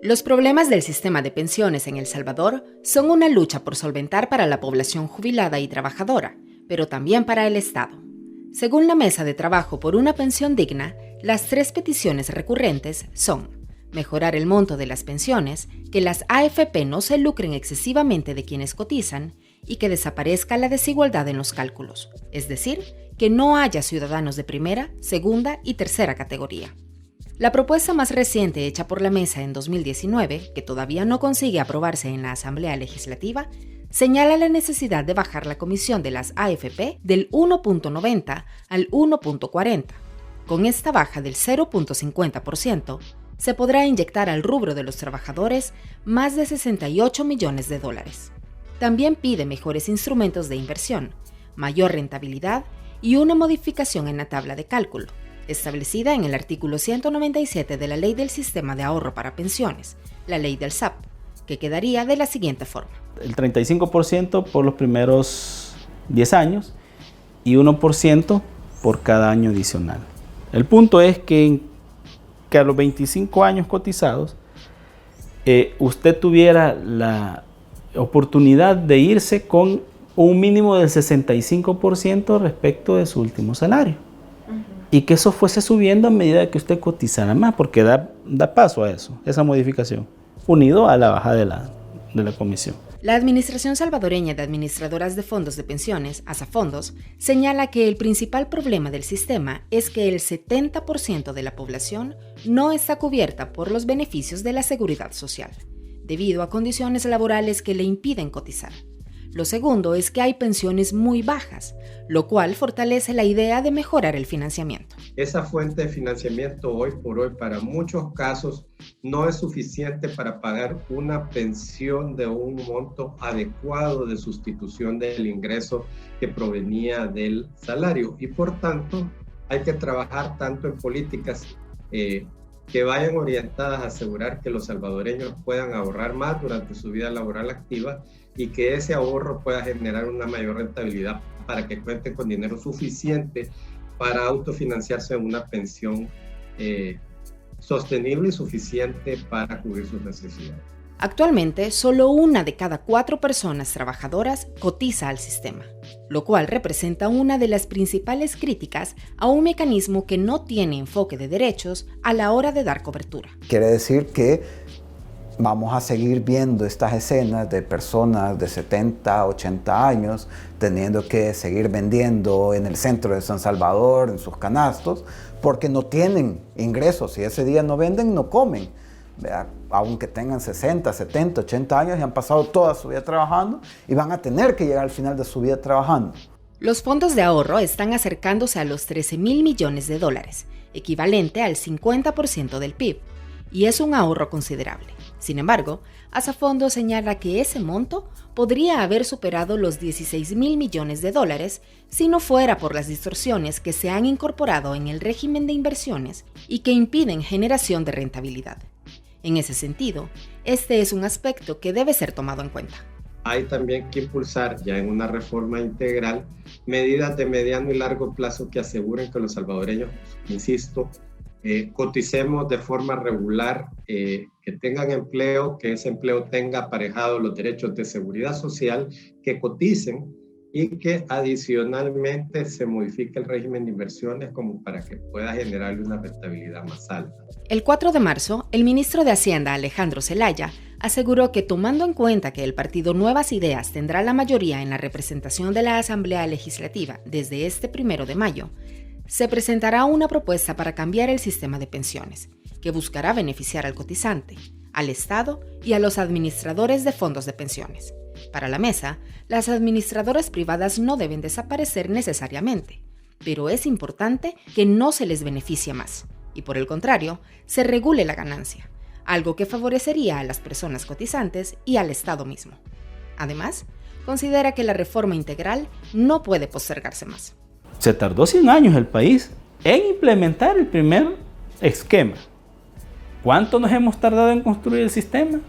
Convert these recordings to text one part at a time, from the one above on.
Los problemas del sistema de pensiones en El Salvador son una lucha por solventar para la población jubilada y trabajadora, pero también para el Estado. Según la Mesa de Trabajo por una Pensión Digna, las 3 peticiones recurrentes son: mejorar el monto de las pensiones, que las AFP no se lucren excesivamente de quienes cotizan y que desaparezca la desigualdad en los cálculos, es decir, que no haya ciudadanos de primera, segunda y tercera categoría. La propuesta más reciente hecha por la Mesa en 2019, que todavía no consigue aprobarse en la Asamblea Legislativa, señala la necesidad de bajar la comisión de las AFP del 1.90 al 1.40. Con esta baja del 0.50%, se podrá inyectar al rubro de los trabajadores más de 68 millones de dólares. También pide mejores instrumentos de inversión, mayor rentabilidad y una modificación en la tabla de cálculo, establecida en el artículo 197 de la Ley del Sistema de Ahorro para Pensiones, la Ley del SAP, que quedaría de la siguiente forma. El 35% por los primeros 10 años y 1% por cada año adicional. El punto es que a los 25 años cotizados, usted tuviera la oportunidad de irse con un mínimo del 65% respecto de su último salario. Y que eso fuese subiendo a medida que usted cotizara más, porque da paso a eso, esa modificación, unido a la baja de la comisión. La Administración Salvadoreña de Administradoras de Fondos de Pensiones, ASAFondos, señala que el principal problema del sistema es que el 70% de la población no está cubierta por los beneficios de la seguridad social, debido a condiciones laborales que le impiden cotizar. Lo segundo es que hay pensiones muy bajas, lo cual fortalece la idea de mejorar el financiamiento. Esa fuente de financiamiento hoy por hoy para muchos casos no es suficiente para pagar una pensión de un monto adecuado de sustitución del ingreso que provenía del salario, y por tanto hay que trabajar tanto en políticas que vayan orientadas a asegurar que los salvadoreños puedan ahorrar más durante su vida laboral activa y que ese ahorro pueda generar una mayor rentabilidad para que cuenten con dinero suficiente para autofinanciarse en una pensión sostenible y suficiente para cubrir sus necesidades. Actualmente, solo 1 de cada 4 personas trabajadoras cotiza al sistema, lo cual representa una de las principales críticas a un mecanismo que no tiene enfoque de derechos a la hora de dar cobertura. Quiere decir que vamos a seguir viendo estas escenas de personas de 70, 80 años teniendo que seguir vendiendo en el centro de San Salvador, en sus canastos, porque no tienen ingresos. Si ese día no venden, no comen. Aunque tengan 60, 70, 80 años y han pasado toda su vida trabajando y van a tener que llegar al final de su vida trabajando. Los fondos de ahorro están acercándose a los 13.000 millones de dólares, equivalente al 50% del PIB, y es un ahorro considerable. Sin embargo, ASAFondos señala que ese monto podría haber superado los 16.000 millones de dólares si no fuera por las distorsiones que se han incorporado en el régimen de inversiones y que impiden generación de rentabilidad. En ese sentido, este es un aspecto que debe ser tomado en cuenta. Hay también que impulsar, ya en una reforma integral, medidas de mediano y largo plazo que aseguren que los salvadoreños, insisto, coticemos de forma regular, que tengan empleo, que ese empleo tenga aparejado los derechos de seguridad social, que coticen y que adicionalmente se modifique el régimen de inversiones como para que pueda generarle una rentabilidad más alta. El 4 de marzo, el ministro de Hacienda, Alejandro Zelaya, aseguró que tomando en cuenta que el partido Nuevas Ideas tendrá la mayoría en la representación de la Asamblea Legislativa desde este 1 de mayo, se presentará una propuesta para cambiar el sistema de pensiones, que buscará beneficiar al cotizante, al Estado y a los administradores de fondos de pensiones. Para la mesa, las administradoras privadas no deben desaparecer necesariamente, pero es importante que no se les beneficie más, y por el contrario, se regule la ganancia, algo que favorecería a las personas cotizantes y al Estado mismo. Además, considera que la reforma integral no puede postergarse más. Se tardó 100 años el país en implementar el primer esquema. ¿Cuánto nos hemos tardado en construir el sistema?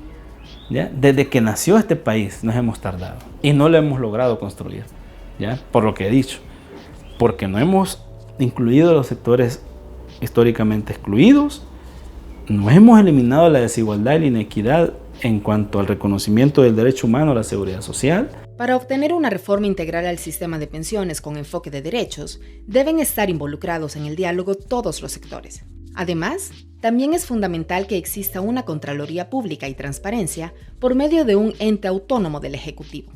¿Ya? Desde que nació este país nos hemos tardado y no lo hemos logrado construir, ¿ya? Por lo que he dicho, porque no hemos incluido los sectores históricamente excluidos, no hemos eliminado la desigualdad y la inequidad en cuanto al reconocimiento del derecho humano a la seguridad social. Para obtener una reforma integral al sistema de pensiones con enfoque de derechos, deben estar involucrados en el diálogo todos los sectores. Además, también es fundamental que exista una Contraloría Pública y transparencia por medio de un ente autónomo del Ejecutivo.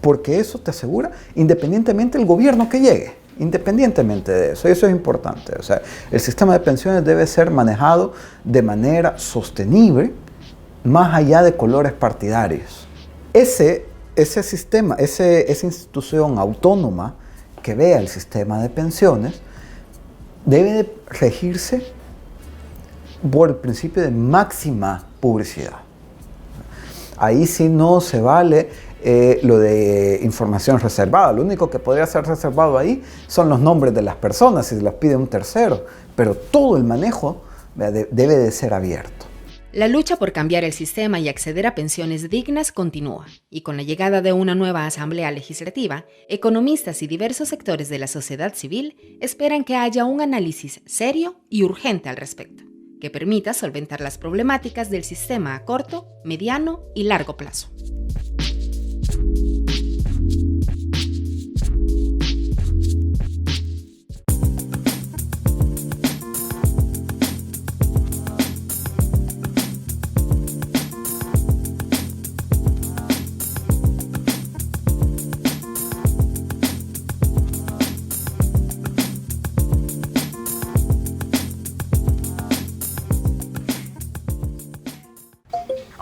Porque eso te asegura, independientemente del gobierno que llegue, independientemente de eso, y eso es importante. O sea, el sistema de pensiones debe ser manejado de manera sostenible, más allá de colores partidarios. Ese sistema, esa institución autónoma que vea el sistema de pensiones, debe de regirse por el principio de máxima publicidad. Ahí sí no se vale lo de información reservada. Lo único que podría ser reservado ahí son los nombres de las personas si se los pide un tercero, pero todo el manejo debe de ser abierto. La lucha por cambiar el sistema y acceder a pensiones dignas continúa, y con la llegada de una nueva Asamblea Legislativa, economistas y diversos sectores de la sociedad civil esperan que haya un análisis serio y urgente al respecto, que permita solventar las problemáticas del sistema a corto, mediano y largo plazo.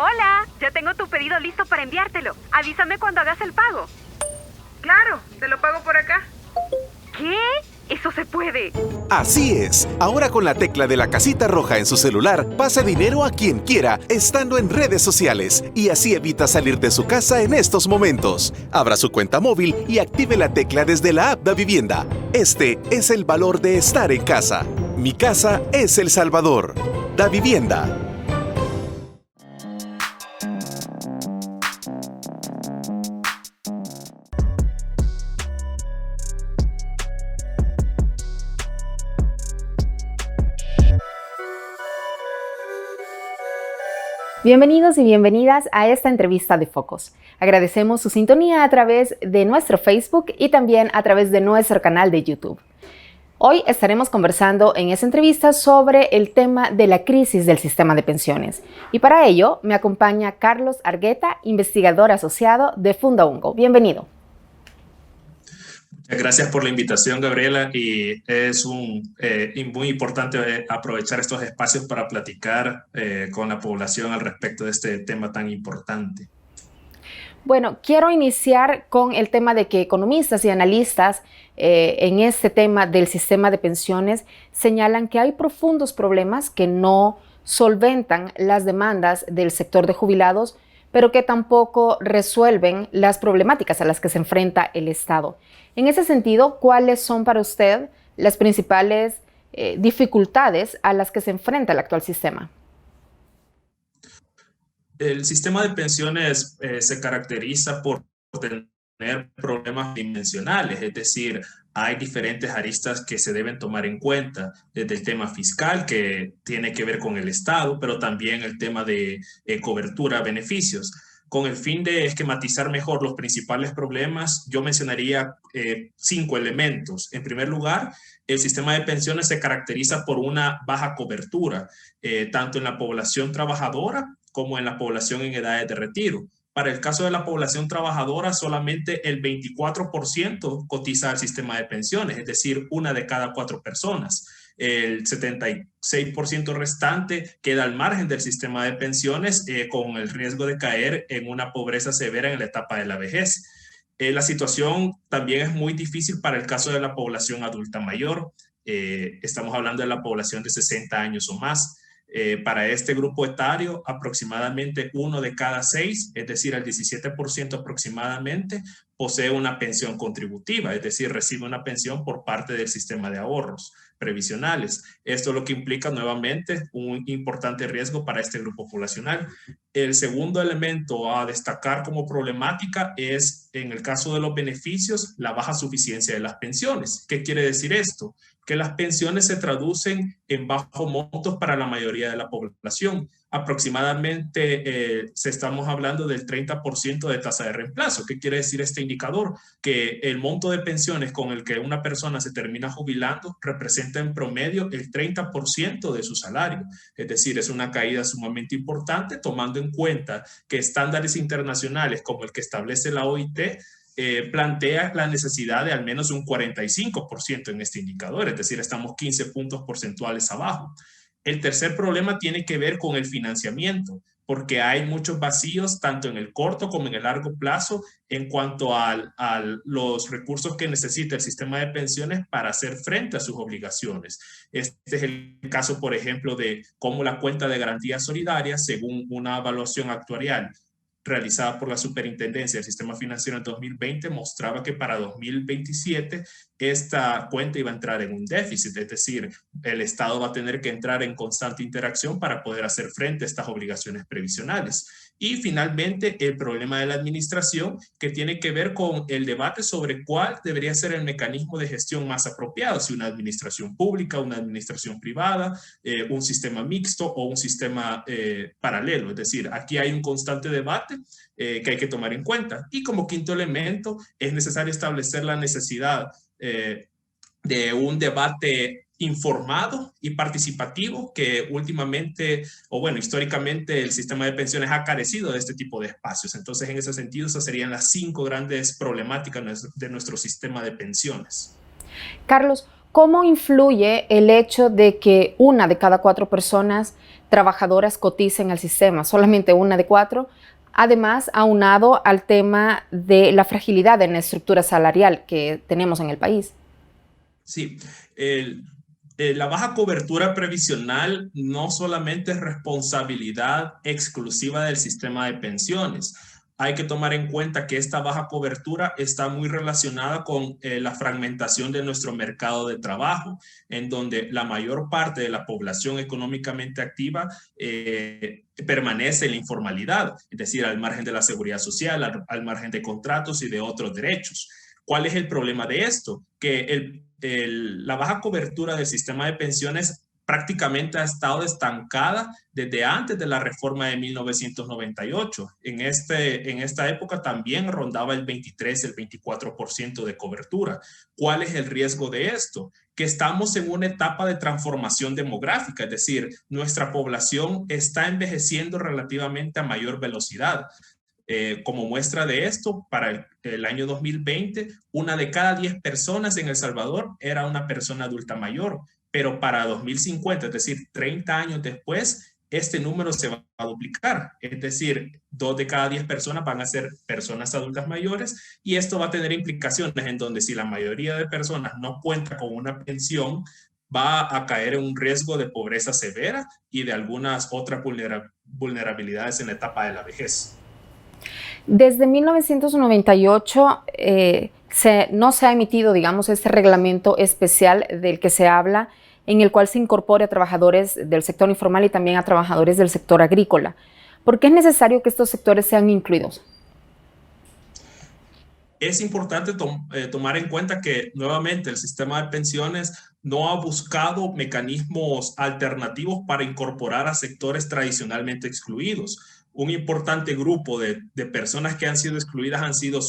Hola, ya tengo tu pedido listo para enviártelo. Avísame cuando hagas el pago. Claro, te lo pago por acá. ¿Qué? Eso se puede. Así es. Ahora con la tecla de la casita roja en su celular, pase dinero a quien quiera, estando en redes sociales. Y así evita salir de su casa en estos momentos. Abra su cuenta móvil y active la tecla desde la app Davivienda. Este es el valor de estar en casa. Mi casa es El Salvador. Davivienda. Bienvenidos y bienvenidas a esta entrevista de Focos. Agradecemos su sintonía a través de nuestro Facebook y también a través de nuestro canal de YouTube. Hoy estaremos conversando en esta entrevista sobre el tema de la crisis del sistema de pensiones. Y para ello me acompaña Carlos Argueta, investigador asociado de FundaUNGO. Bienvenido. Gracias por la invitación, Gabriela, y es muy importante aprovechar estos espacios para platicar con la población al respecto de este tema tan importante. Bueno, quiero iniciar con el tema de que economistas y analistas en este tema del sistema de pensiones señalan que hay profundos problemas que no solventan las demandas del sector de jubilados, pero que tampoco resuelven las problemáticas a las que se enfrenta el Estado. En ese sentido, ¿cuáles son para usted las principales dificultades a las que se enfrenta el actual sistema? El sistema de pensiones se caracteriza por tener problemas dimensionales, es decir, hay diferentes aristas que se deben tomar en cuenta, desde el tema fiscal, que tiene que ver con el Estado, pero también el tema de cobertura, beneficios. Con el fin de esquematizar mejor los principales problemas, yo mencionaría 5 elementos. En primer lugar, el sistema de pensiones se caracteriza por una baja cobertura, tanto en la población trabajadora como en la población en edades de retiro. Para el caso de la población trabajadora, solamente el 24% cotiza al sistema de pensiones, es decir, 1 de cada 4 personas. El 76% restante queda al margen del sistema de pensiones con el riesgo de caer en una pobreza severa en la etapa de la vejez. La situación también es muy difícil para el caso de la población adulta mayor. Estamos hablando de la población de 60 años o más. Para este grupo etario, aproximadamente 1 de cada 6, es decir, el 17% aproximadamente, posee una pensión contributiva, es decir, recibe una pensión por parte del sistema de ahorros previsionales. Esto lo que implica nuevamente un importante riesgo para este grupo poblacional. El segundo elemento a destacar como problemática es en el caso de los beneficios, la baja suficiencia de las pensiones. ¿Qué quiere decir esto? Que las pensiones se traducen en bajos montos para la mayoría de la población. Aproximadamente estamos hablando del 30% de tasa de reemplazo. ¿Qué quiere decir este indicador? Que el monto de pensiones con el que una persona se termina jubilando representa en promedio el 30% de su salario. Es decir, es una caída sumamente importante, tomando en cuenta que estándares internacionales como el que establece la OIT plantea la necesidad de al menos un 45% en este indicador, es decir, estamos 15 puntos porcentuales abajo. El tercer problema tiene que ver con el financiamiento, porque hay muchos vacíos tanto en el corto como en el largo plazo en cuanto a los recursos que necesita el sistema de pensiones para hacer frente a sus obligaciones. Este es el caso, por ejemplo, de cómo la cuenta de garantía solidaria, según una evaluación actuarial realizada por la Superintendencia del Sistema Financiero en 2020, mostraba que para 2027 esta cuenta iba a entrar en un déficit, es decir, el Estado va a tener que entrar en constante interacción para poder hacer frente a estas obligaciones previsionales. Y finalmente, el problema de la administración, que tiene que ver con el debate sobre cuál debería ser el mecanismo de gestión más apropiado, si una administración pública, una administración privada, un sistema mixto o un sistema paralelo. Es decir, aquí hay un constante debate que hay que tomar en cuenta. Y como quinto elemento, es necesario establecer la necesidad de un debate informado y participativo que últimamente, o bueno, históricamente el sistema de pensiones ha carecido de este tipo de espacios. Entonces, en ese sentido, esas serían las 5 grandes problemáticas de nuestro sistema de pensiones. Carlos, ¿cómo influye el hecho de que 1 de cada 4 personas trabajadoras coticen al sistema? Solamente 1 de 4. Además, aunado al tema de la fragilidad en la estructura salarial que tenemos en el país. Sí, la baja cobertura previsional no solamente es responsabilidad exclusiva del sistema de pensiones. Hay que tomar en cuenta que esta baja cobertura está muy relacionada con la fragmentación de nuestro mercado de trabajo, en donde la mayor parte de la población económicamente activa permanece en la informalidad, es decir, al margen de la seguridad social, al margen de contratos y de otros derechos. ¿Cuál es el problema de esto? Que la baja cobertura del sistema de pensiones prácticamente ha estado estancada desde antes de la reforma de 1998. En esta época también rondaba el 23, el 24% de cobertura. ¿Cuál es el riesgo de esto? Que estamos en una etapa de transformación demográfica, es decir, nuestra población está envejeciendo relativamente a mayor velocidad. Como muestra de esto, para el año 2020, 1 de cada 10 personas en El Salvador era una persona adulta mayor, pero para 2050, es decir, 30 años después, este número se va a duplicar. Es decir, 2 de cada 10 personas van a ser personas adultas mayores y esto va a tener implicaciones en donde si la mayoría de personas no cuenta con una pensión, va a caer en un riesgo de pobreza severa y de algunas otras vulnerabilidades en la etapa de la vejez. Desde 1998 no se ha emitido, digamos, este reglamento especial del que se habla, en el cual se incorpore a trabajadores del sector informal y también a trabajadores del sector agrícola. ¿Por qué es necesario que estos sectores sean incluidos? Es importante tomar en cuenta que nuevamente el sistema de pensiones no ha buscado mecanismos alternativos para incorporar a sectores tradicionalmente excluidos. Un importante grupo de personas que han sido excluidas han sido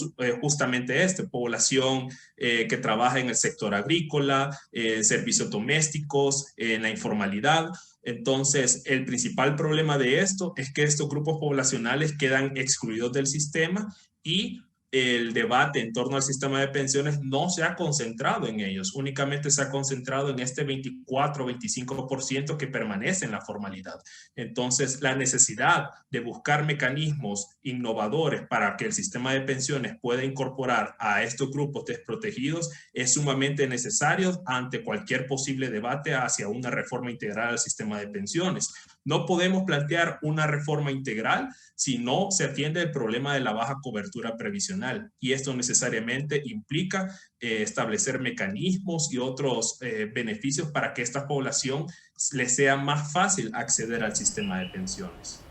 justamente población que trabaja en el sector agrícola, servicios domésticos, en la informalidad. Entonces, el principal problema de esto es que estos grupos poblacionales quedan excluidos del sistema y el debate en torno al sistema de pensiones no se ha concentrado en ellos, únicamente se ha concentrado en este 24-25% que permanece en la formalidad. Entonces, la necesidad de buscar mecanismos innovadores para que el sistema de pensiones pueda incorporar a estos grupos desprotegidos es sumamente necesario ante cualquier posible debate hacia una reforma integral al sistema de pensiones. No podemos plantear una reforma integral si no se atiende el problema de la baja cobertura previsional. Y esto necesariamente implica establecer mecanismos y otros beneficios para que a esta población les sea más fácil acceder al sistema de pensiones.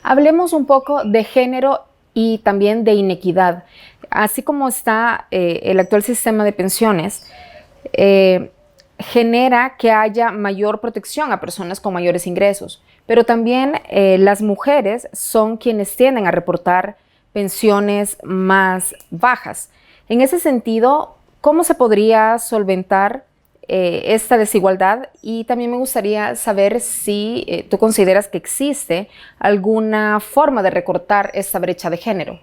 Hablemos un poco de género y también de inequidad. así como está el actual sistema de pensiones, genera que haya mayor protección a personas con mayores ingresos, pero también las mujeres son quienes tienden a reportar pensiones más bajas. En ese sentido, ¿cómo se podría solventar esta desigualdad? Y también me gustaría saber si tú consideras que existe alguna forma de recortar esta brecha de género.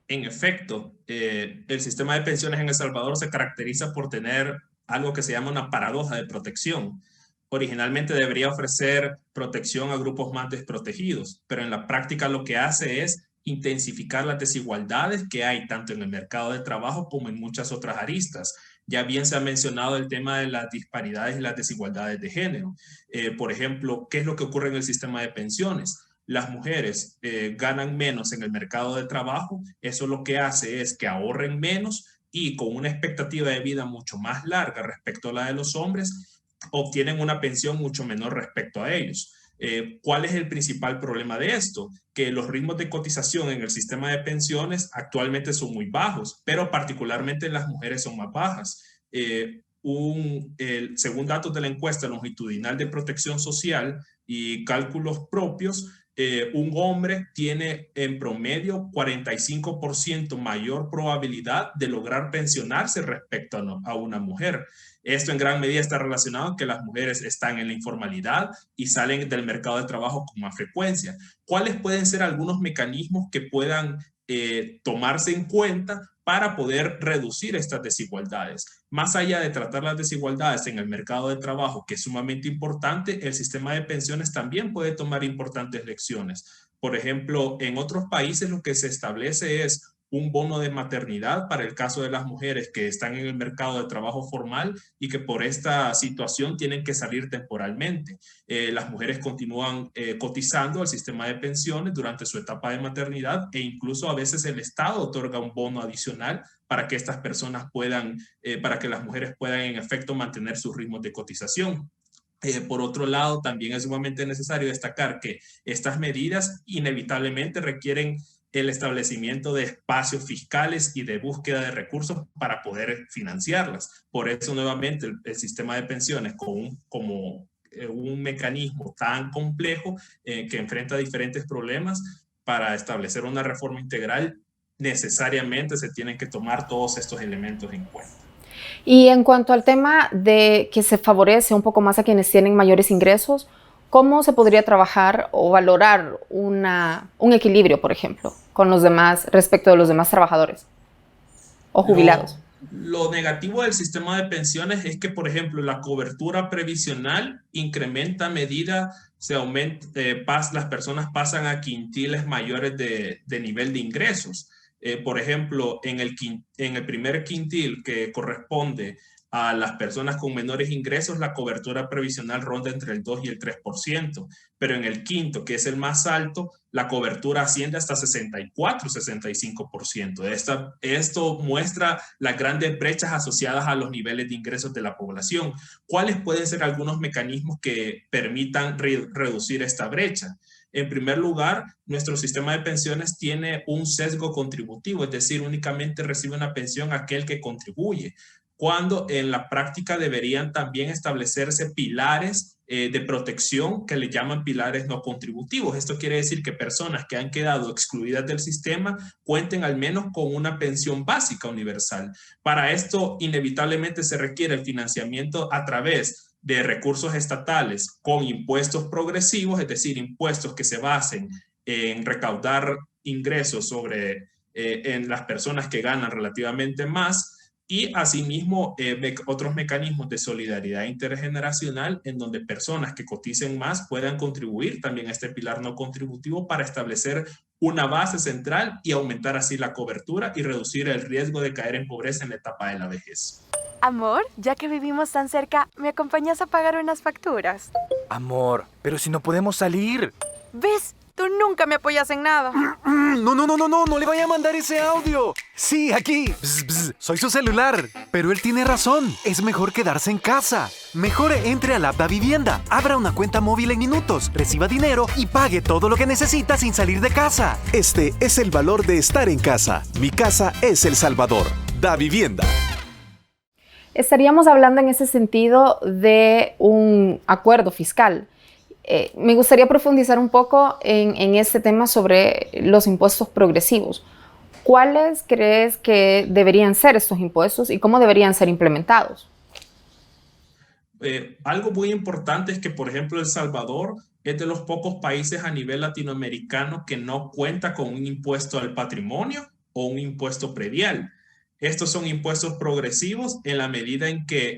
En efecto, el sistema de pensiones en El Salvador se caracteriza por tener algo que se llama una paradoja de protección. Originalmente debería ofrecer protección a grupos más desprotegidos, pero en la práctica lo que hace es intensificar las desigualdades que hay tanto en el mercado de trabajo como en muchas otras aristas. Ya bien se ha mencionado el tema de las disparidades y las desigualdades de género. Por ejemplo, ¿qué es lo que ocurre en el sistema de pensiones? Las mujeres ganan menos en el mercado de trabajo, eso lo que hace es que ahorren menos y con una expectativa de vida mucho más larga respecto a la de los hombres, obtienen una pensión mucho menor respecto a ellos. ¿Cuál es el principal problema de esto? Que los ritmos de cotización en el sistema de pensiones actualmente son muy bajos, pero particularmente en las mujeres son más bajas. Según datos de la encuesta longitudinal de protección social y cálculos propios, un hombre tiene en promedio 45% mayor probabilidad de lograr pensionarse respecto a una mujer. Esto en gran medida está relacionado con que las mujeres están en la informalidad y salen del mercado de trabajo con más frecuencia. ¿Cuáles pueden ser algunos mecanismos que puedan tomarse en cuenta para poder reducir estas desigualdades? Más allá de tratar las desigualdades en el mercado de trabajo, que es sumamente importante, el sistema de pensiones también puede tomar importantes lecciones. Por ejemplo, en otros países lo que se establece es un bono de maternidad para el caso de las mujeres que están en el mercado de trabajo formal y que por esta situación tienen que salir temporalmente. Las mujeres continúan cotizando al sistema de pensiones durante su etapa de maternidad e incluso a veces el Estado otorga un bono adicional para que estas personas puedan, para que las mujeres puedan en efecto mantener sus ritmos de cotización. Por otro lado, también es sumamente necesario destacar que estas medidas inevitablemente requieren el establecimiento de espacios fiscales y de búsqueda de recursos para poder financiarlas. Por eso, nuevamente, el sistema de pensiones como un mecanismo tan complejo que enfrenta diferentes problemas, para establecer una reforma integral, necesariamente se tienen que tomar todos estos elementos en cuenta. Y en cuanto al tema de que se favorece un poco más a quienes tienen mayores ingresos, ¿cómo se podría trabajar o valorar un equilibrio, por ejemplo, con los demás respecto de los demás trabajadores o jubilados? Lo negativo del sistema de pensiones es que, por ejemplo, la cobertura previsional incrementa a medida se aumenta, las personas pasan a quintiles mayores de nivel de ingresos. Por ejemplo, en el primer quintil, que corresponde a las personas con menores ingresos, la cobertura previsional ronda entre el 2 y el 3%, pero en el quinto, que es el más alto, la cobertura asciende hasta 64-65%. Esto muestra las grandes brechas asociadas a los niveles de ingresos de la población. ¿Cuáles pueden ser algunos mecanismos que permitan reducir esta brecha? En primer lugar, nuestro sistema de pensiones tiene un sesgo contributivo, es decir, únicamente recibe una pensión aquel que contribuye, cuando en la práctica deberían también establecerse pilares de protección que le llaman pilares no contributivos. Esto quiere decir que personas que han quedado excluidas del sistema cuenten al menos con una pensión básica universal. Para esto, inevitablemente se requiere el financiamiento a través de recursos estatales con impuestos progresivos, es decir, impuestos que se basen en recaudar ingresos en las personas que ganan relativamente más, y asimismo otros mecanismos de solidaridad intergeneracional en donde personas que coticen más puedan contribuir también a este pilar no contributivo para establecer una base central y aumentar así la cobertura y reducir el riesgo de caer en pobreza en la etapa de la vejez. Amor, ya que vivimos tan cerca, ¿me acompañas a pagar unas facturas? Amor, pero si no podemos salir. ¿Ves? Tú nunca me apoyas en nada. No le vaya a mandar ese audio. Sí, aquí. Bzz, bzz, soy su celular. Pero él tiene razón. Es mejor quedarse en casa. Mejor entre a la app Davivienda. Abra una cuenta móvil en minutos, reciba dinero y pague todo lo que necesita sin salir de casa. Este es el valor de estar en casa. Mi casa es El Salvador. Davivienda. Estaríamos hablando en ese sentido de un acuerdo fiscal. Me gustaría profundizar un poco en este tema sobre los impuestos progresivos. ¿Cuáles crees que deberían ser estos impuestos y cómo deberían ser implementados? Algo muy importante es que, por ejemplo, El Salvador es de los pocos países a nivel latinoamericano que no cuenta con un impuesto al patrimonio o un impuesto predial. Estos son impuestos progresivos en la medida en que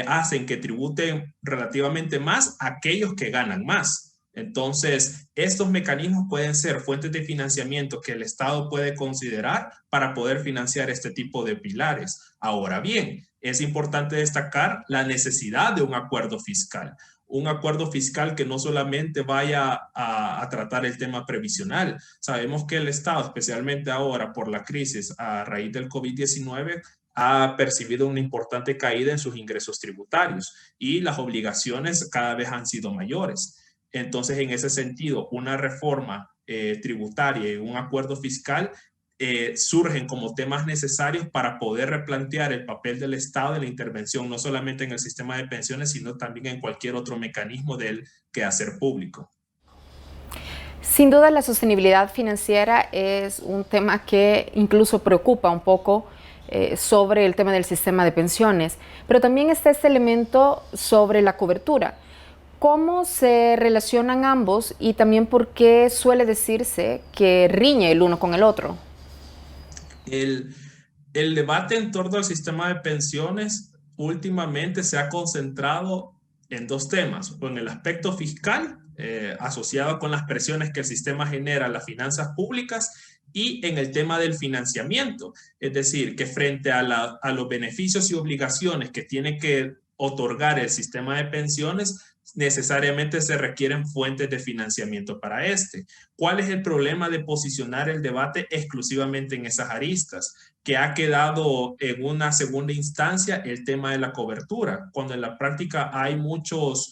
hacen que tributen relativamente más a aquellos que ganan más. Entonces, estos mecanismos pueden ser fuentes de financiamiento que el Estado puede considerar para poder financiar este tipo de pilares. Ahora bien, es importante destacar la necesidad de un acuerdo fiscal. Un acuerdo fiscal que no solamente vaya a tratar el tema previsional. Sabemos que el Estado, especialmente ahora por la crisis a raíz del COVID-19, ha percibido una importante caída en sus ingresos tributarios y las obligaciones cada vez han sido mayores. Entonces, en ese sentido, una reforma tributaria y un acuerdo fiscal surgen como temas necesarios para poder replantear el papel del Estado en la intervención, no solamente en el sistema de pensiones, sino también en cualquier otro mecanismo del quehacer público. Sin duda, la sostenibilidad financiera es un tema que incluso preocupa un poco sobre el tema del sistema de pensiones, pero también está este elemento sobre la cobertura. ¿Cómo se relacionan ambos y también por qué suele decirse que riñe el uno con el otro? El debate en torno al sistema de pensiones últimamente se ha concentrado en dos temas, o en el aspecto fiscal, asociado con las presiones que el sistema genera a las finanzas públicas, y en el tema del financiamiento, es decir, que frente a los beneficios y obligaciones que tiene que otorgar el sistema de pensiones, necesariamente se requieren fuentes de financiamiento para este. ¿Cuál es el problema de posicionar el debate exclusivamente en esas aristas? Que ha quedado en una segunda instancia el tema de la cobertura, cuando en la práctica hay muchos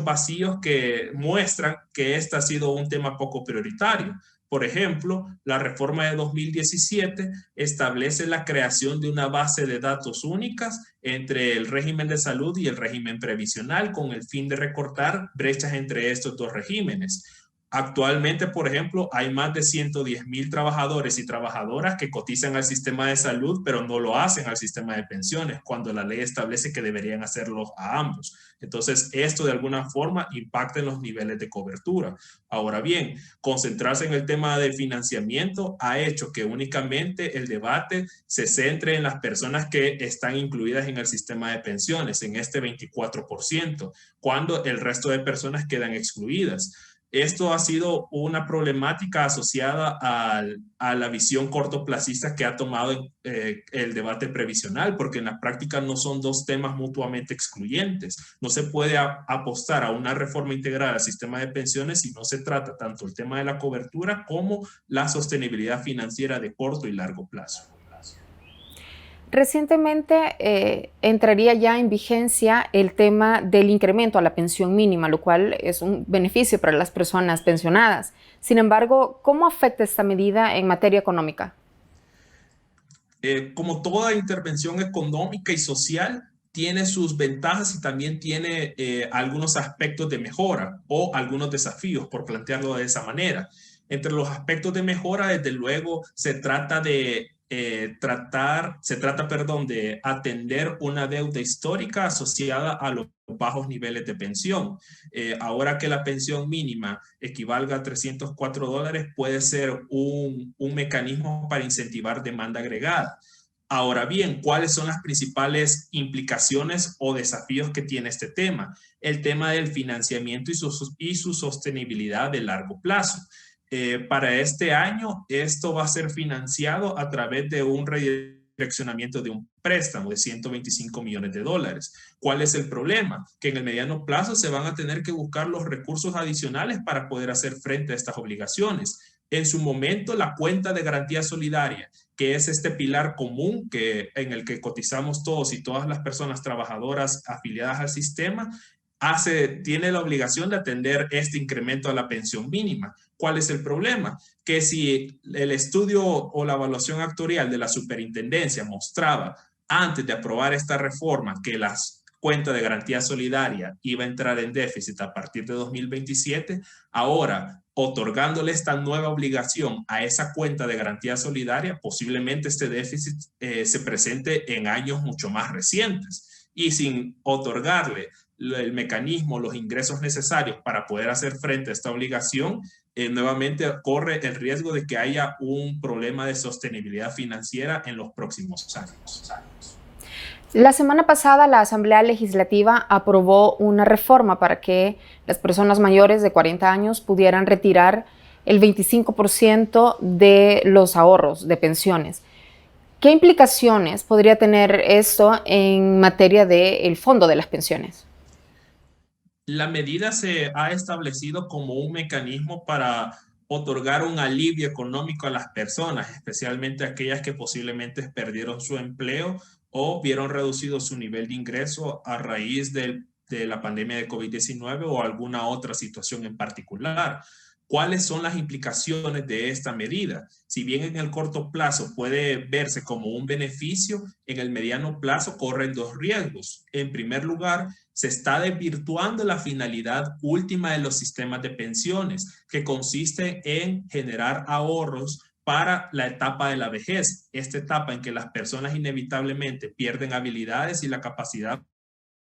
vacíos que muestran que este ha sido un tema poco prioritario. Por ejemplo, la reforma de 2017 establece la creación de una base de datos únicas entre el régimen de salud y el régimen previsional con el fin de recortar brechas entre estos dos regímenes. Actualmente, por ejemplo, hay más de 110,000 trabajadores y trabajadoras que cotizan al sistema de salud, pero no lo hacen al sistema de pensiones, cuando la ley establece que deberían hacerlo a ambos. Entonces, esto de alguna forma impacta en los niveles de cobertura. Ahora bien, concentrarse en el tema de financiamiento ha hecho que únicamente el debate se centre en las personas que están incluidas en el sistema de pensiones, en este 24%, cuando el resto de personas quedan excluidas. Esto ha sido una problemática asociada a la visión cortoplacista que ha tomado el debate previsional, porque en la práctica no son dos temas mutuamente excluyentes. No se puede apostar a una reforma integral al sistema de pensiones si no se trata tanto el tema de la cobertura como la sostenibilidad financiera de corto y largo plazo. Recientemente entraría ya en vigencia el tema del incremento a la pensión mínima, lo cual es un beneficio para las personas pensionadas. Sin embargo, ¿cómo afecta esta medida en materia económica? Como toda intervención económica y social, tiene sus ventajas y también tiene algunos aspectos de mejora o algunos desafíos, por plantearlo de esa manera. Entre los aspectos de mejora, desde luego, se trata de atender una deuda histórica asociada a los bajos niveles de pensión. Ahora que la pensión mínima equivalga a $304, puede ser un mecanismo para incentivar demanda agregada. Ahora bien, ¿cuáles son las principales implicaciones o desafíos que tiene este tema? El tema del financiamiento y su sostenibilidad de largo plazo. Para este año, esto va a ser financiado a través de un direccionamiento de un préstamo de 125 millones de dólares. ¿Cuál es el problema? Que en el mediano plazo se van a tener que buscar los recursos adicionales para poder hacer frente a estas obligaciones. En su momento, la cuenta de garantía solidaria, que es este pilar común en el que cotizamos todos y todas las personas trabajadoras afiliadas al sistema, tiene la obligación de atender este incremento a la pensión mínima. ¿Cuál es el problema? Que si el estudio o la evaluación actuarial de la superintendencia mostraba antes de aprobar esta reforma que las cuentas de garantía solidaria iba a entrar en déficit a partir de 2027, ahora otorgándole esta nueva obligación a esa cuenta de garantía solidaria, posiblemente este déficit se presente en años mucho más recientes, y sin otorgarle el mecanismo, los ingresos necesarios para poder hacer frente a esta obligación, nuevamente corre el riesgo de que haya un problema de sostenibilidad financiera en los próximos años. La semana pasada la Asamblea Legislativa aprobó una reforma para que las personas mayores de 40 años pudieran retirar el 25% de los ahorros de pensiones. ¿Qué implicaciones podría tener esto en materia del fondo de las pensiones? La medida se ha establecido como un mecanismo para otorgar un alivio económico a las personas, especialmente aquellas que posiblemente perdieron su empleo o vieron reducido su nivel de ingreso a raíz de la pandemia de COVID-19 o alguna otra situación en particular. ¿Cuáles son las implicaciones de esta medida? Si bien en el corto plazo puede verse como un beneficio, en el mediano plazo corren dos riesgos. En primer lugar, se está desvirtuando la finalidad última de los sistemas de pensiones, que consiste en generar ahorros para la etapa de la vejez, esta etapa en que las personas inevitablemente pierden habilidades y la capacidad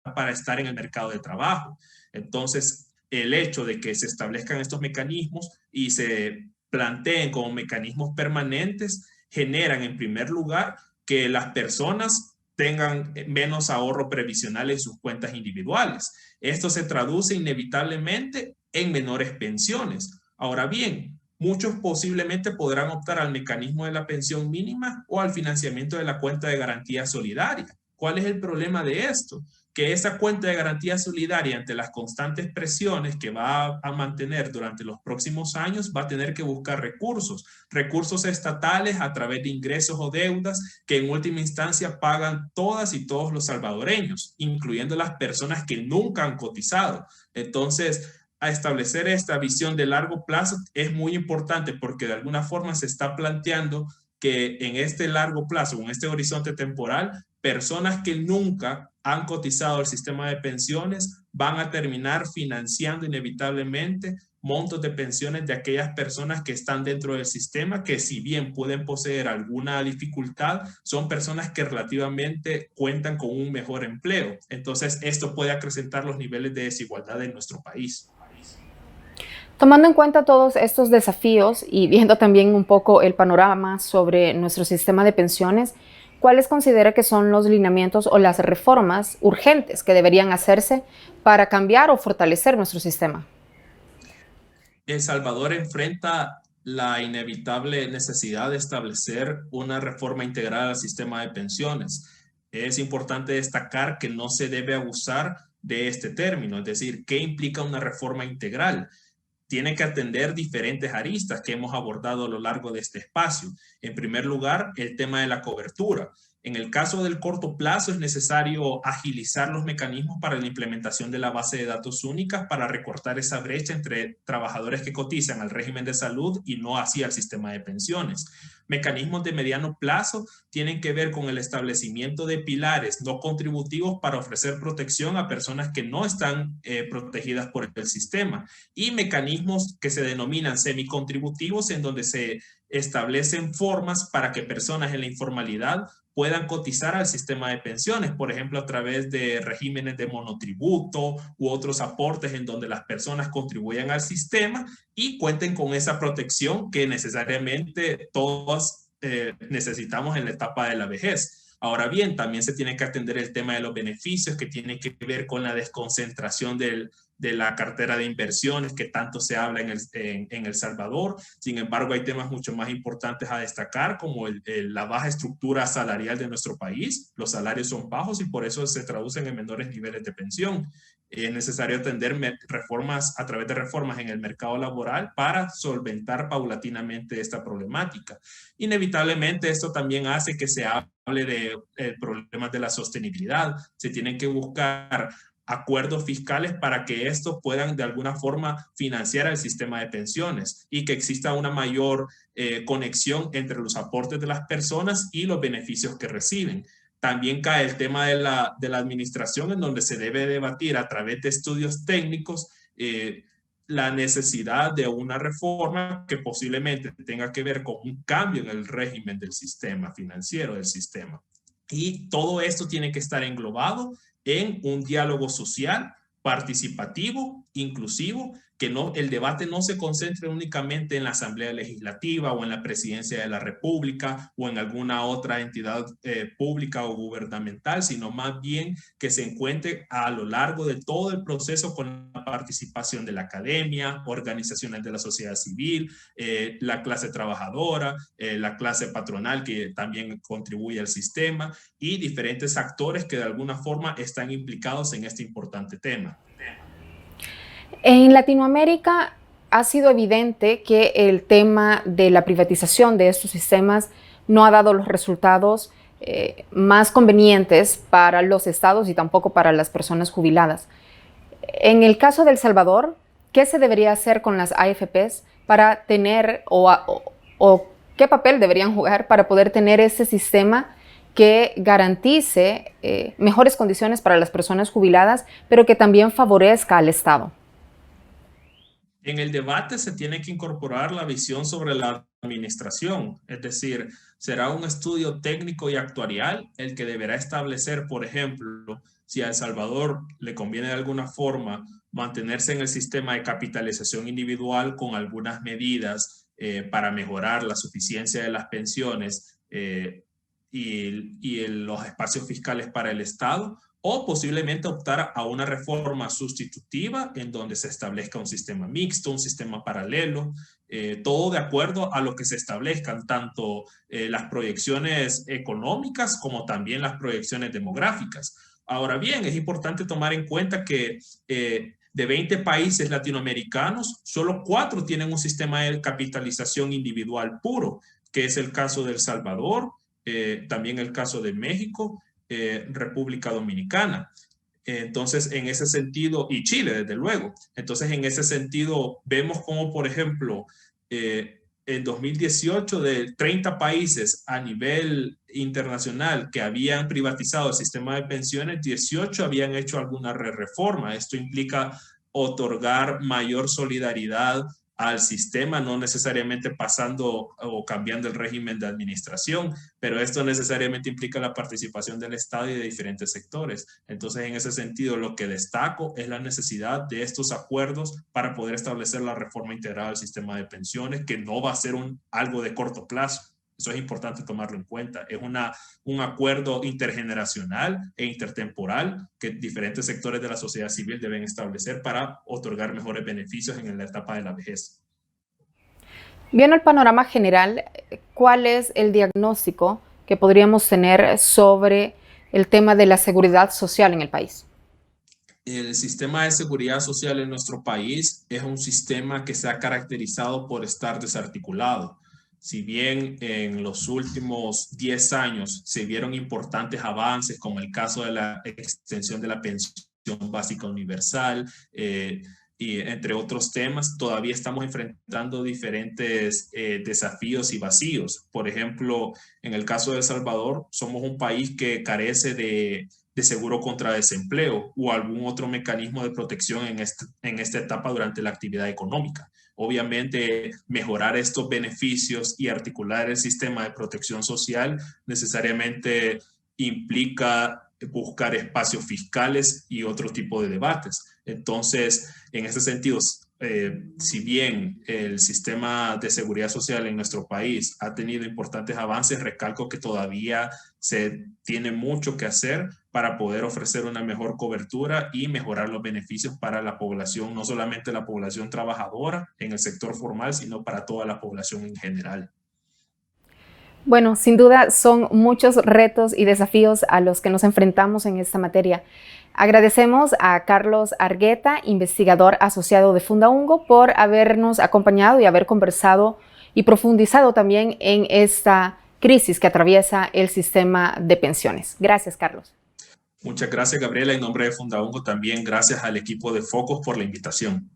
para estar en el mercado de trabajo. Entonces, el hecho de que se establezcan estos mecanismos y se planteen como mecanismos permanentes generan, en primer lugar, que las personas tengan menos ahorro previsional en sus cuentas individuales. Esto se traduce inevitablemente en menores pensiones. Ahora bien, muchos posiblemente podrán optar al mecanismo de la pensión mínima o al financiamiento de la cuenta de garantía solidaria. ¿Cuál es el problema de esto? Que esa cuenta de garantía solidaria, ante las constantes presiones que va a mantener durante los próximos años, va a tener que buscar recursos estatales a través de ingresos o deudas que en última instancia pagan todas y todos los salvadoreños, incluyendo las personas que nunca han cotizado. Entonces, a establecer esta visión de largo plazo es muy importante porque de alguna forma se está planteando que en este largo plazo, en este horizonte temporal, personas que nunca han cotizado al sistema de pensiones van a terminar financiando inevitablemente montos de pensiones de aquellas personas que están dentro del sistema, que si bien pueden poseer alguna dificultad, son personas que relativamente cuentan con un mejor empleo. Entonces, esto puede acrecentar los niveles de desigualdad en nuestro país. Tomando en cuenta todos estos desafíos y viendo también un poco el panorama sobre nuestro sistema de pensiones, ¿cuáles considera que son los lineamientos o las reformas urgentes que deberían hacerse para cambiar o fortalecer nuestro sistema? El Salvador enfrenta la inevitable necesidad de establecer una reforma integral al sistema de pensiones. Es importante destacar que no se debe abusar de este término, es decir, ¿qué implica una reforma integral? Tiene que atender diferentes aristas que hemos abordado a lo largo de este espacio. En primer lugar, el tema de la cobertura. En el caso del corto plazo es necesario agilizar los mecanismos para la implementación de la base de datos únicas para recortar esa brecha entre trabajadores que cotizan al régimen de salud y no así al sistema de pensiones. Mecanismos de mediano plazo tienen que ver con el establecimiento de pilares no contributivos para ofrecer protección a personas que no están protegidas por el sistema, y mecanismos que se denominan semicontributivos, en donde se establecen formas para que personas en la informalidad puedan cotizar al sistema de pensiones, por ejemplo, a través de regímenes de monotributo u otros aportes en donde las personas contribuyan al sistema y cuenten con esa protección que necesariamente todos necesitamos en la etapa de la vejez. Ahora bien, también se tiene que atender el tema de los beneficios, que tiene que ver con la desconcentración del de la cartera de inversiones que tanto se habla en El Salvador. Sin embargo, hay temas mucho más importantes a destacar, como la baja estructura salarial de nuestro país. Los salarios son bajos y por eso se traducen en menores niveles de pensión. Es necesario atender reformas a través de reformas en el mercado laboral para solventar paulatinamente esta problemática. Inevitablemente, esto también hace que se hable de problemas de la sostenibilidad. Se tienen que buscar acuerdos fiscales para que estos puedan de alguna forma financiar el sistema de pensiones y que exista una mayor conexión entre los aportes de las personas y los beneficios que reciben. También cae el tema de la administración, en donde se debe debatir a través de estudios técnicos la necesidad de una reforma que posiblemente tenga que ver con un cambio en el régimen del sistema financiero del sistema. Y todo esto tiene que estar englobado en un diálogo social, participativo, inclusivo, que el debate no se concentre únicamente en la Asamblea Legislativa o en la Presidencia de la República o en alguna otra entidad pública o gubernamental, sino más bien que se encuentre a lo largo de todo el proceso con la participación de la academia, organizaciones de la sociedad civil, la clase trabajadora, la clase patronal que también contribuye al sistema y diferentes actores que de alguna forma están implicados en este importante tema. En Latinoamérica ha sido evidente que el tema de la privatización de estos sistemas no ha dado los resultados más convenientes para los estados y tampoco para las personas jubiladas. En el caso de El Salvador, ¿qué se debería hacer con las AFPs para tener o qué papel deberían jugar para poder tener ese sistema que garantice mejores condiciones para las personas jubiladas, pero que también favorezca al Estado? En el debate se tiene que incorporar la visión sobre la administración, es decir, será un estudio técnico y actuarial el que deberá establecer, por ejemplo, si a El Salvador le conviene de alguna forma mantenerse en el sistema de capitalización individual con algunas medidas para mejorar la suficiencia de las pensiones y los espacios fiscales para el Estado, o posiblemente optar a una reforma sustitutiva en donde se establezca un sistema mixto, un sistema paralelo, todo de acuerdo a lo que se establezcan, tanto las proyecciones económicas como también las proyecciones demográficas. Ahora bien, es importante tomar en cuenta que de 20 países latinoamericanos, solo 4 tienen un sistema de capitalización individual puro, que es el caso de El Salvador, también el caso de México, República Dominicana. Entonces, en ese sentido, y Chile, desde luego. Entonces, en ese sentido, vemos como, por ejemplo, en 2018, de 30 países a nivel internacional que habían privatizado el sistema de pensiones, 18 habían hecho alguna reforma. Esto implica otorgar mayor solidaridad al sistema, no necesariamente pasando o cambiando el régimen de administración, pero esto necesariamente implica la participación del Estado y de diferentes sectores. Entonces, en ese sentido, lo que destaco es la necesidad de estos acuerdos para poder establecer la reforma integral del sistema de pensiones, que no va a ser algo de corto plazo. Eso es importante tomarlo en cuenta. Es un acuerdo intergeneracional e intertemporal que diferentes sectores de la sociedad civil deben establecer para otorgar mejores beneficios en la etapa de la vejez. Viendo el panorama general, ¿cuál es el diagnóstico que podríamos tener sobre el tema de la seguridad social en el país? El sistema de seguridad social en nuestro país es un sistema que se ha caracterizado por estar desarticulado. Si bien en los últimos 10 años se vieron importantes avances, como el caso de la extensión de la pensión básica universal, y entre otros temas, todavía estamos enfrentando diferentes desafíos y vacíos. Por ejemplo, en el caso de El Salvador, somos un país que carece de seguro contra desempleo o algún otro mecanismo de protección en esta etapa durante la actividad económica. Obviamente, mejorar estos beneficios y articular el sistema de protección social necesariamente implica buscar espacios fiscales y otro tipo de debates. Entonces, en ese sentido, si bien el sistema de seguridad social en nuestro país ha tenido importantes avances, recalco que todavía se tiene mucho que hacer para poder ofrecer una mejor cobertura y mejorar los beneficios para la población, no solamente la población trabajadora en el sector formal, sino para toda la población en general. Bueno, sin duda son muchos retos y desafíos a los que nos enfrentamos en esta materia. Agradecemos a Carlos Argueta, investigador asociado de Fundaungo, por habernos acompañado y haber conversado y profundizado también en esta crisis que atraviesa el sistema de pensiones. Gracias, Carlos. Muchas gracias, Gabriela. En nombre de Fundaungo también gracias al equipo de Focus por la invitación.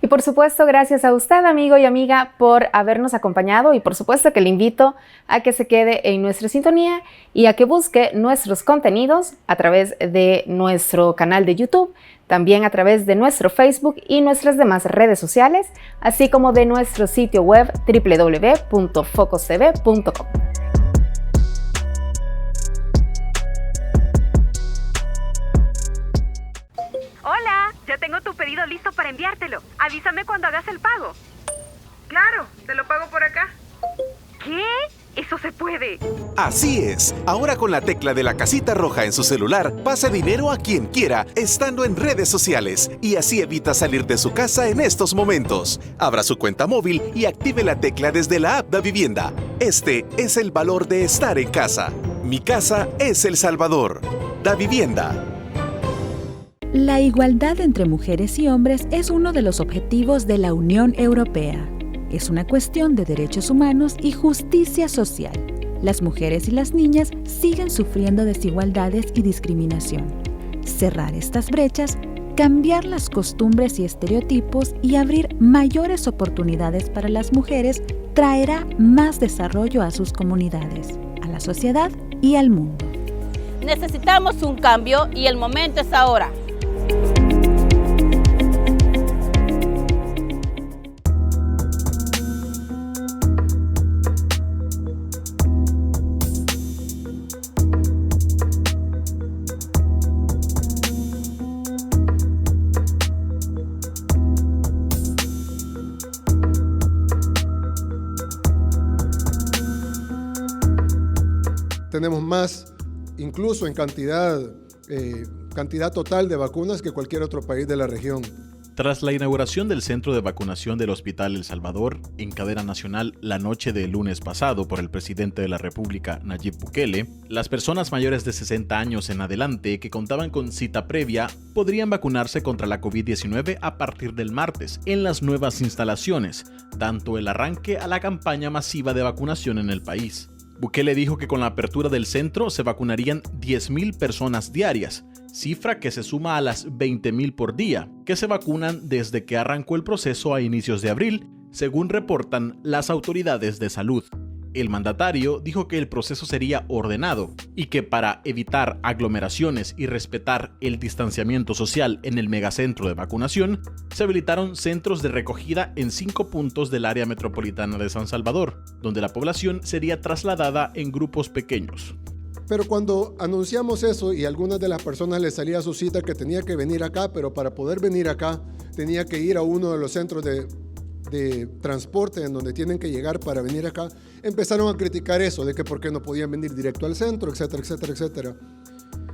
Y por supuesto, gracias a usted, amigo y amiga, por habernos acompañado, y por supuesto que le invito a que se quede en nuestra sintonía y a que busque nuestros contenidos a través de nuestro canal de YouTube, también a través de nuestro Facebook y nuestras demás redes sociales, así como de nuestro sitio web www.focustv.com. Hola, ya tengo tu pedido listo para enviártelo. Avísame cuando hagas el pago. Claro, te lo pago por acá. ¿Qué? Eso se puede. Así es. Ahora con la tecla de la casita roja en su celular, pase dinero a quien quiera, estando en redes sociales. Y así evita salir de su casa en estos momentos. Abra su cuenta móvil y active la tecla desde la app Davivienda. Este es el valor de estar en casa. Mi casa es El Salvador. Davivienda. La igualdad entre mujeres y hombres es uno de los objetivos de la Unión Europea. Es una cuestión de derechos humanos y justicia social. Las mujeres y las niñas siguen sufriendo desigualdades y discriminación. Cerrar estas brechas, cambiar las costumbres y estereotipos y abrir mayores oportunidades para las mujeres traerá más desarrollo a sus comunidades, a la sociedad y al mundo. Necesitamos un cambio y el momento es ahora. Tenemos más, incluso en cantidad total de vacunas que cualquier otro país de la región. Tras la inauguración del centro de vacunación del Hospital El Salvador en cadena nacional la noche del lunes pasado por el presidente de la República, Nayib Bukele, las personas mayores de 60 años en adelante que contaban con cita previa podrían vacunarse contra la COVID-19 a partir del martes en las nuevas instalaciones, dando el arranque a la campaña masiva de vacunación en el país. Bukele dijo que con la apertura del centro se vacunarían 10,000 personas diarias, cifra que se suma a las 20,000 por día, que se vacunan desde que arrancó el proceso a inicios de abril, según reportan las autoridades de salud. El mandatario dijo que el proceso sería ordenado y que para evitar aglomeraciones y respetar el distanciamiento social en el megacentro de vacunación, se habilitaron centros de recogida en 5 puntos del área metropolitana de San Salvador, donde la población sería trasladada en grupos pequeños. Pero cuando anunciamos eso y a algunas de las personas les salía su cita que tenía que venir acá, pero para poder venir acá tenía que ir a uno de los centros de transporte en donde tienen que llegar para venir acá, empezaron a criticar eso, de que por qué no podían venir directo al centro, etcétera, etcétera, etcétera.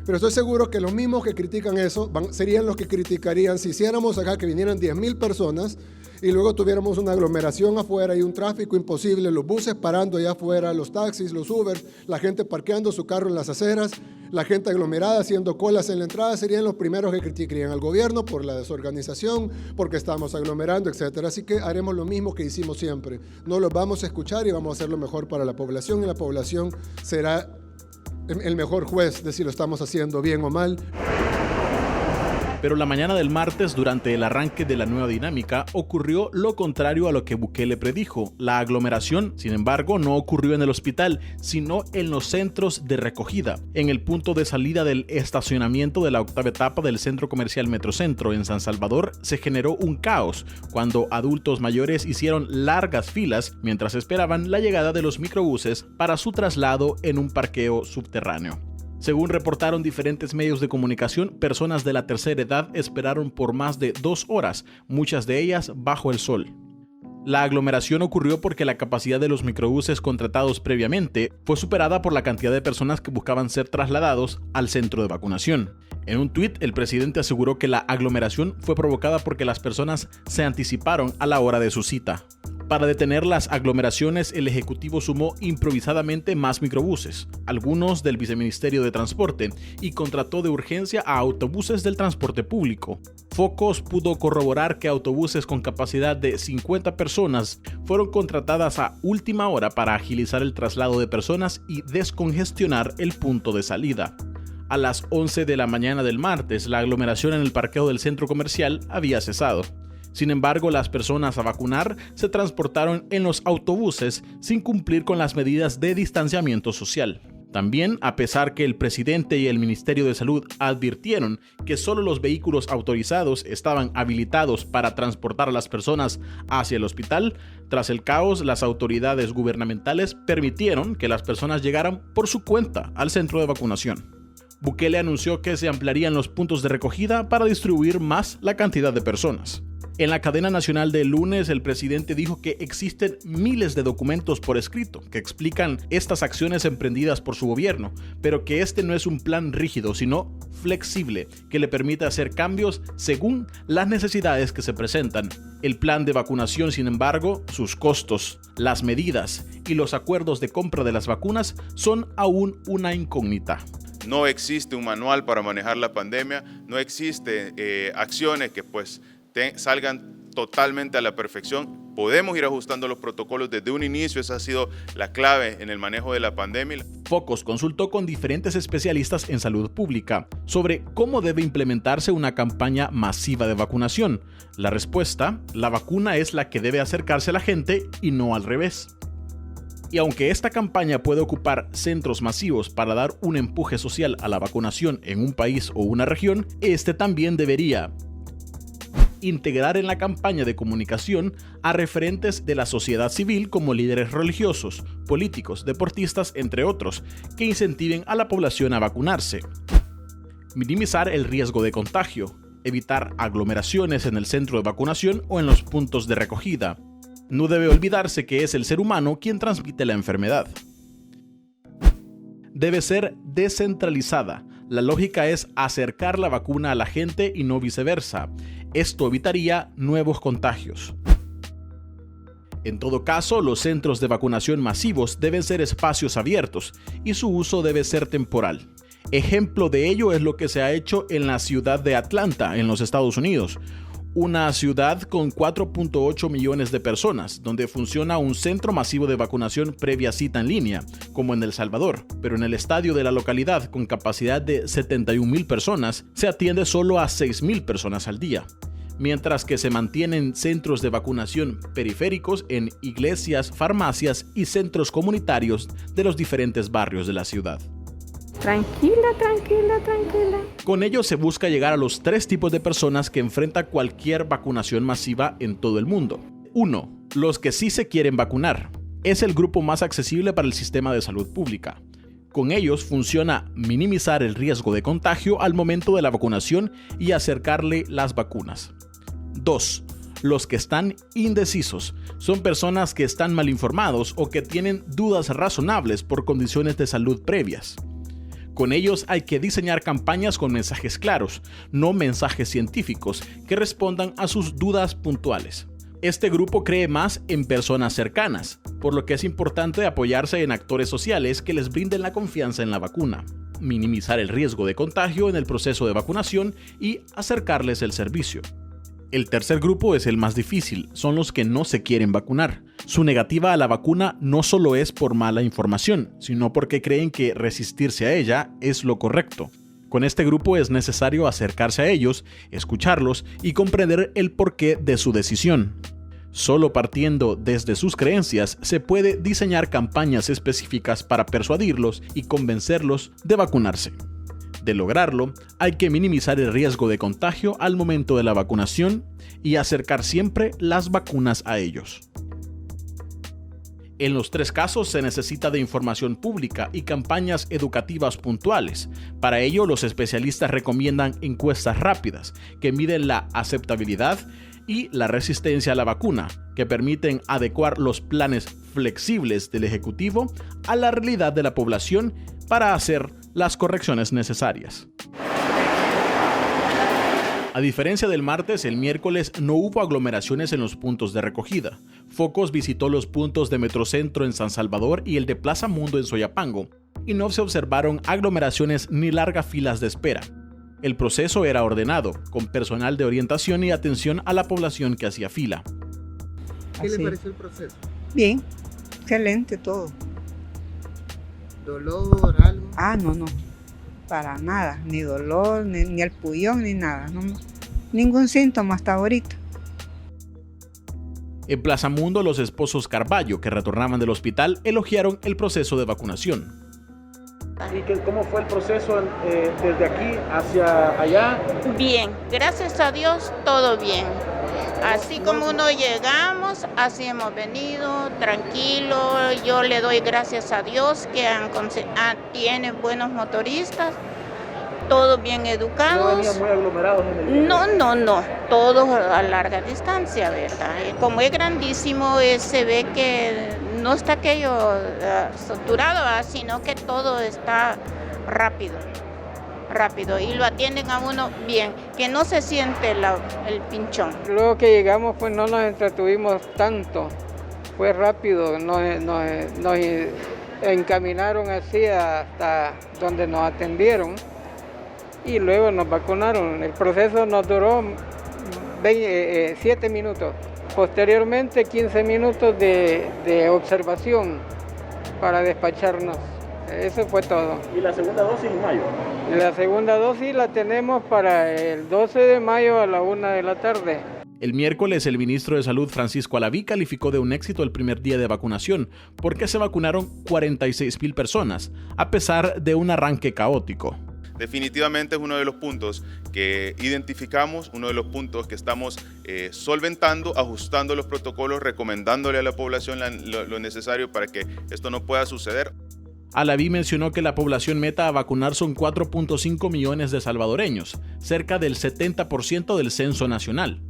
Pero estoy seguro que los mismos que critican eso serían los que criticarían si hiciéramos acá que vinieran 10,000 personas y luego tuviéramos una aglomeración afuera y un tráfico imposible, los buses parando allá afuera, los taxis, los Uber, la gente parqueando su carro en las aceras, la gente aglomerada haciendo colas en la entrada, serían los primeros que criticarían al gobierno por la desorganización, porque estamos aglomerando, etcétera. Así que haremos lo mismo que hicimos siempre. No los vamos a escuchar y vamos a hacer lo mejor para la población, y la población será el mejor juez de si lo estamos haciendo bien o mal. Pero la mañana del martes, durante el arranque de la nueva dinámica, ocurrió lo contrario a lo que Bukele predijo. La aglomeración, sin embargo, no ocurrió en el hospital, sino en los centros de recogida. En el punto de salida del estacionamiento de la octava etapa del centro comercial Metrocentro en San Salvador, se generó un caos cuando adultos mayores hicieron largas filas mientras esperaban la llegada de los microbuses para su traslado en un parqueo subterráneo. Según reportaron diferentes medios de comunicación, personas de la tercera edad esperaron por más de 2 horas, muchas de ellas bajo el sol. La aglomeración ocurrió porque la capacidad de los microbuses contratados previamente fue superada por la cantidad de personas que buscaban ser trasladados al centro de vacunación. En un tuit, el presidente aseguró que la aglomeración fue provocada porque las personas se anticiparon a la hora de su cita. Para detener las aglomeraciones, el Ejecutivo sumó improvisadamente más microbuses, algunos del Viceministerio de Transporte, y contrató de urgencia a autobuses del transporte público. Focos pudo corroborar que autobuses con capacidad de 50 personas fueron contratadas a última hora para agilizar el traslado de personas y descongestionar el punto de salida. A las 11 de la mañana del martes, la aglomeración en el parqueo del centro comercial había cesado. Sin embargo, las personas a vacunar se transportaron en los autobuses sin cumplir con las medidas de distanciamiento social. También, a pesar que el presidente y el Ministerio de Salud advirtieron que solo los vehículos autorizados estaban habilitados para transportar a las personas hacia el hospital, tras el caos, las autoridades gubernamentales permitieron que las personas llegaran por su cuenta al centro de vacunación. Bukele anunció que se ampliarían los puntos de recogida para distribuir más la cantidad de personas. En la cadena nacional de lunes, el presidente dijo que existen miles de documentos por escrito que explican estas acciones emprendidas por su gobierno, pero que este no es un plan rígido, sino flexible, que le permite hacer cambios según las necesidades que se presentan. El plan de vacunación, sin embargo, sus costos, las medidas y los acuerdos de compra de las vacunas son aún una incógnita. No existe un manual para manejar la pandemia, no existen acciones que salgan totalmente a la perfección. Podemos ir ajustando los protocolos desde un inicio, esa ha sido la clave en el manejo de la pandemia. Focos consultó con diferentes especialistas en salud pública sobre cómo debe implementarse una campaña masiva de vacunación. La respuesta: la vacuna es la que debe acercarse a la gente y no al revés. Y aunque esta campaña puede ocupar centros masivos para dar un empuje social a la vacunación en un país o una región, este también debería integrar en la campaña de comunicación a referentes de la sociedad civil como líderes religiosos, políticos, deportistas, entre otros, que incentiven a la población a vacunarse. Minimizar el riesgo de contagio, evitar aglomeraciones en el centro de vacunación o en los puntos de recogida. No debe olvidarse que es el ser humano quien transmite la enfermedad. Debe ser descentralizada. La lógica es acercar la vacuna a la gente y no viceversa. Esto evitaría nuevos contagios. En todo caso, los centros de vacunación masivos deben ser espacios abiertos y su uso debe ser temporal. Ejemplo de ello es lo que se ha hecho en la ciudad de Atlanta, en los Estados Unidos. Una ciudad con 4.8 millones de personas, donde funciona un centro masivo de vacunación previa cita en línea, como en El Salvador, pero en el estadio de la localidad, con capacidad de 71,000 personas, se atiende solo a 6,000 personas al día, mientras que se mantienen centros de vacunación periféricos en iglesias, farmacias y centros comunitarios de los diferentes barrios de la ciudad. Tranquila. Con ello se busca llegar a los 3 tipos de personas que enfrenta cualquier vacunación masiva en todo el mundo. 1. Los que sí se quieren vacunar. Es el grupo más accesible para el sistema de salud pública. Con ellos funciona minimizar el riesgo de contagio al momento de la vacunación y acercarle las vacunas. 2. Los que están indecisos. Son personas que están mal informados o que tienen dudas razonables por condiciones de salud previas. Con ellos hay que diseñar campañas con mensajes claros, no mensajes científicos, que respondan a sus dudas puntuales. Este grupo cree más en personas cercanas, por lo que es importante apoyarse en actores sociales que les brinden la confianza en la vacuna, minimizar el riesgo de contagio en el proceso de vacunación y acercarles el servicio. El tercer grupo es el más difícil, son los que no se quieren vacunar. Su negativa a la vacuna no solo es por mala información, sino porque creen que resistirse a ella es lo correcto. Con este grupo es necesario acercarse a ellos, escucharlos y comprender el porqué de su decisión. Solo partiendo desde sus creencias se puede diseñar campañas específicas para persuadirlos y convencerlos de vacunarse. De lograrlo, hay que minimizar el riesgo de contagio al momento de la vacunación y acercar siempre las vacunas a ellos. En los 3 casos se necesita de información pública y campañas educativas puntuales. Para ello, los especialistas recomiendan encuestas rápidas que miden la aceptabilidad y la resistencia a la vacuna, que permiten adecuar los planes flexibles del Ejecutivo a la realidad de la población para hacer las correcciones necesarias. A diferencia del martes, el miércoles no hubo aglomeraciones en los puntos de recogida. Focos visitó los puntos de Metrocentro en San Salvador y el de Plaza Mundo en Soyapango, y no se observaron aglomeraciones ni largas filas de espera. El proceso era ordenado, con personal de orientación y atención a la población que hacía fila. ¿Qué le pareció el proceso? Bien, excelente todo. ¿Dolor, algo? No, para nada, ni dolor, ni el pullón, ni nada, no, ningún síntoma hasta ahorita. En Plaza Mundo, los esposos Carballo, que retornaban del hospital, elogiaron el proceso de vacunación. ¿Y cómo fue el proceso desde aquí hacia allá? Bien, gracias a Dios, todo bien. Así como uno llegamos, así hemos venido, tranquilo. Yo le doy gracias a Dios que tienen buenos motoristas, todos bien educados. ¿No venían muy aglomerados en el día? No, todos a larga distancia, ¿verdad? Como es grandísimo, se ve que no está aquello saturado, sino que todo está rápido y lo atienden a uno bien, que no se siente el pinchón. Luego que llegamos, pues no nos entretuvimos tanto, fue rápido, nos encaminaron así hasta donde nos atendieron y luego nos vacunaron. El proceso nos duró 7 minutos, posteriormente 15 minutos de observación para despacharnos. Eso fue todo. ¿Y la segunda dosis en mayo? La segunda dosis la tenemos para el 12 de mayo a la 1 de la tarde. El miércoles, el ministro de Salud, Francisco Alaví, calificó de un éxito el primer día de vacunación, porque se vacunaron 46,000 personas, a pesar de un arranque caótico. Definitivamente es uno de los puntos que identificamos, uno de los puntos que estamos solventando, ajustando los protocolos, recomendándole a la población lo necesario para que esto no pueda suceder. Alaví mencionó que la población meta a vacunar son 4.5 millones de salvadoreños, cerca del 70% del censo nacional.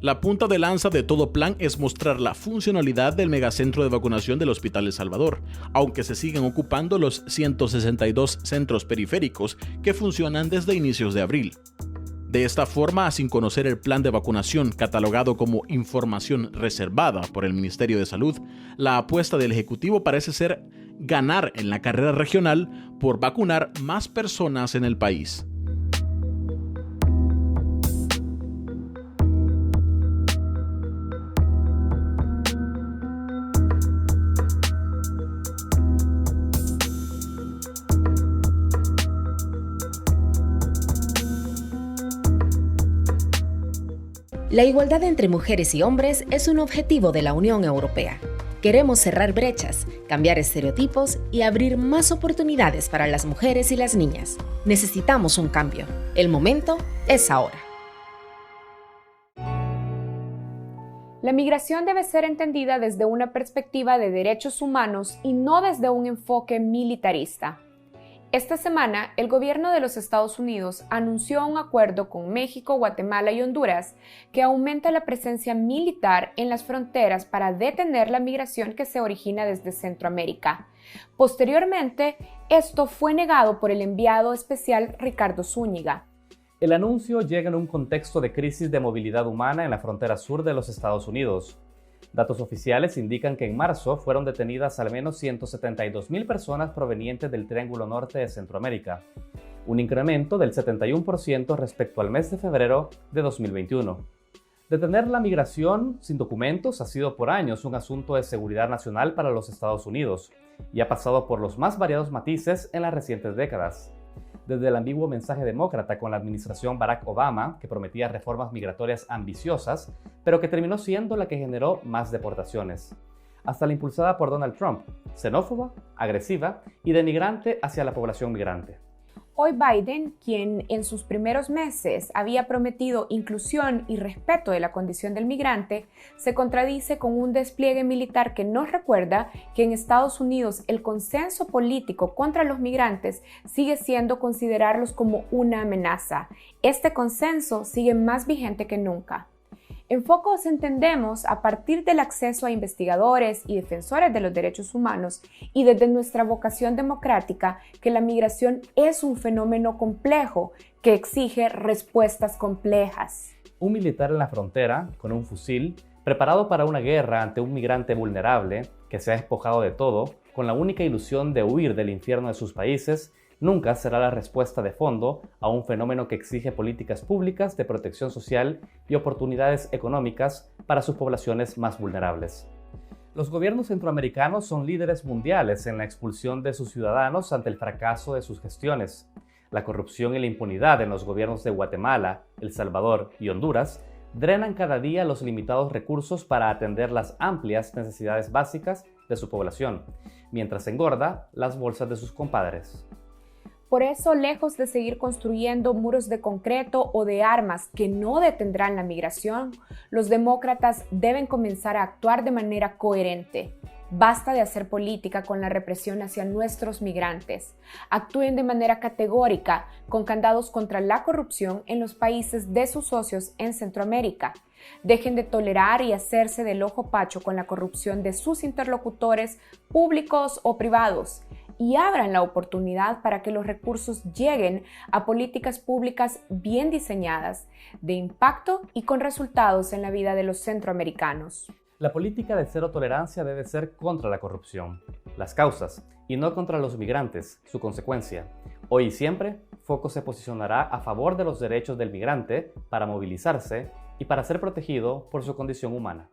La punta de lanza de todo plan es mostrar la funcionalidad del megacentro de vacunación del Hospital El Salvador, aunque se siguen ocupando los 162 centros periféricos que funcionan desde inicios de abril. De esta forma, sin conocer el plan de vacunación catalogado como información reservada por el Ministerio de Salud, la apuesta del Ejecutivo parece ser ganar en la carrera regional por vacunar más personas en el país. La igualdad entre mujeres y hombres es un objetivo de la Unión Europea. Queremos cerrar brechas, cambiar estereotipos y abrir más oportunidades para las mujeres y las niñas. Necesitamos un cambio. El momento es ahora. La migración debe ser entendida desde una perspectiva de derechos humanos y no desde un enfoque militarista. Esta semana, el gobierno de los Estados Unidos anunció un acuerdo con México, Guatemala y Honduras que aumenta la presencia militar en las fronteras para detener la migración que se origina desde Centroamérica. Posteriormente, esto fue negado por el enviado especial Ricardo Zúñiga. El anuncio llega en un contexto de crisis de movilidad humana en la frontera sur de los Estados Unidos. Datos oficiales indican que en marzo fueron detenidas al menos 172,000 personas provenientes del Triángulo Norte de Centroamérica, un incremento del 71% respecto al mes de febrero de 2021. Detener la migración sin documentos ha sido por años un asunto de seguridad nacional para los Estados Unidos y ha pasado por los más variados matices en las recientes décadas. Desde el ambiguo mensaje demócrata con la administración Barack Obama, que prometía reformas migratorias ambiciosas, pero que terminó siendo la que generó más deportaciones, hasta la impulsada por Donald Trump, xenófoba, agresiva y denigrante hacia la población migrante. Hoy Biden, quien en sus primeros meses había prometido inclusión y respeto de la condición del migrante, se contradice con un despliegue militar que nos recuerda que en Estados Unidos el consenso político contra los migrantes sigue siendo considerarlos como una amenaza. Este consenso sigue más vigente que nunca. En Focus entendemos, a partir del acceso a investigadores y defensores de los derechos humanos y desde nuestra vocación democrática, que la migración es un fenómeno complejo que exige respuestas complejas. Un militar en la frontera, con un fusil, preparado para una guerra ante un migrante vulnerable que se ha despojado de todo, con la única ilusión de huir del infierno de sus países, nunca será la respuesta de fondo a un fenómeno que exige políticas públicas de protección social y oportunidades económicas para sus poblaciones más vulnerables. Los gobiernos centroamericanos son líderes mundiales en la expulsión de sus ciudadanos ante el fracaso de sus gestiones. La corrupción y la impunidad en los gobiernos de Guatemala, El Salvador y Honduras drenan cada día los limitados recursos para atender las amplias necesidades básicas de su población, mientras engorda las bolsas de sus compadres. Por eso, lejos de seguir construyendo muros de concreto o de armas que no detendrán la migración, los demócratas deben comenzar a actuar de manera coherente. Basta de hacer política con la represión hacia nuestros migrantes. Actúen de manera categórica con candados contra la corrupción en los países de sus socios en Centroamérica. Dejen de tolerar y hacerse del ojo pacho con la corrupción de sus interlocutores públicos o privados, y abran la oportunidad para que los recursos lleguen a políticas públicas bien diseñadas, de impacto y con resultados en la vida de los centroamericanos. La política de cero tolerancia debe ser contra la corrupción, las causas, y no contra los migrantes, su consecuencia. Hoy y siempre, Focus se posicionará a favor de los derechos del migrante para movilizarse y para ser protegido por su condición humana.